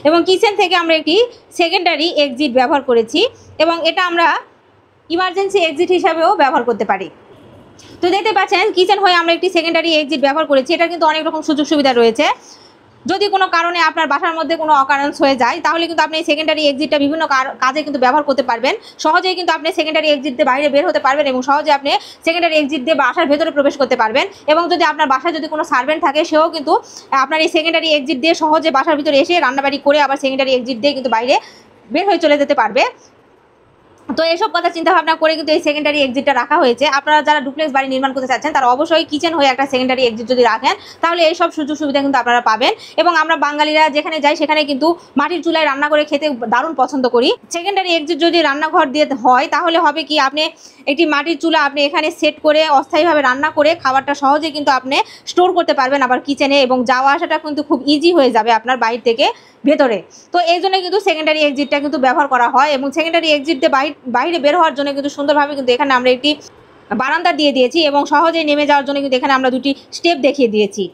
এবং কিচেন থেকে আমরা একটি সেকেন্ডারি এক্সিট ব্যবহার করেছি এবং এটা আমরা ইমার্জেন্সি এক্সিট হিসাবেও ব্যবহার করতে পারি। তো দেখতে পাচ্ছেন কিচেন হয়ে আমরা একটি সেকেন্ডারি এক্সিট ব্যবহার করেছি। এটা কিন্তু অনেক রকম সুযোগ সুবিধা রয়েছে। যদি কোনো কারণে আপনার বাসার মধ্যে কোনো অকারেন্স হয়ে যায় তাহলে কিন্তু আপনি এই সেকেন্ডারি এক্সিটটা বিভিন্ন কাজে কিন্তু ব্যবহার করতে পারবেন। সহজেই কিন্তু আপনি সেকেন্ডারি এক্সিট দিয়ে বাইরে বের হতে পারবেন এবং সহজে আপনি সেকেন্ডারি এক্সিট দিয়ে বাসার ভেতরে প্রবেশ করতে পারবেন। এবং যদি আপনার বাসায় যদি কোনো সার্ভেন্ট থাকে সেও কিন্তু আপনার এই সেকেন্ডারি এক্সিট দিয়ে সহজে বাসার ভিতরে এসে রান্নাবাড়ি করে আবার সেকেন্ডারি এক্সিট দিয়ে কিন্তু বাইরে বের হয়ে চলে যেতে পারবে। তো এইসব কথা চিন্তা ভাবনা করে কিন্তু এই সেকেন্ডারি এক্সিটটা রাখা হয়েছে। আপনারা যারা ডুপ্লেক্স বাড়ি নির্মাণ করতে চাচ্ছেন তারা অবশ্যই কিচেন হয়ে একটা সেকেন্ডারি এক্সিট যদি রাখেন তাহলে এইসব সুযোগ সুবিধা কিন্তু আপনারা পাবেন। এবং আমরা বাঙালিরা যেখানে যাই সেখানে কিন্তু মাটির চুলায় রান্না করে খেতে দারুণ পছন্দ করি। সেকেন্ডারি এক্সিট যদি রান্নাঘর দিয়ে হয় তাহলে হবে কি, আপনি একটি মাটির চুলা আপনি এখানে সেট করে অস্থায়ীভাবে রান্না করে খাবারটা সহজে কিন্তু আপনি স্টোর করতে পারবেন আবার কিচেনে, এবং যাওয়া আসাটা কিন্তু খুব ইজি হয়ে যাবে আপনার বাইরে থেকে ভেতরে। তো এই জন্য কিন্তু সেকেন্ডারি এক্সিটটা কিন্তু ব্যবহার করা হয়। এবং সেকেন্ডারি এক্সিট দিয়ে বাইরে বের হওয়ার জন্য কিন্তু সুন্দরভাবে কিন্তু এখানে আমরা একটি বারান্দা দিয়ে দিয়েছি এবং সহজেই নেমে যাওয়ার জন্য কিন্তু এখানে আমরা দুটি স্টেপ দেখিয়ে দিয়েছি।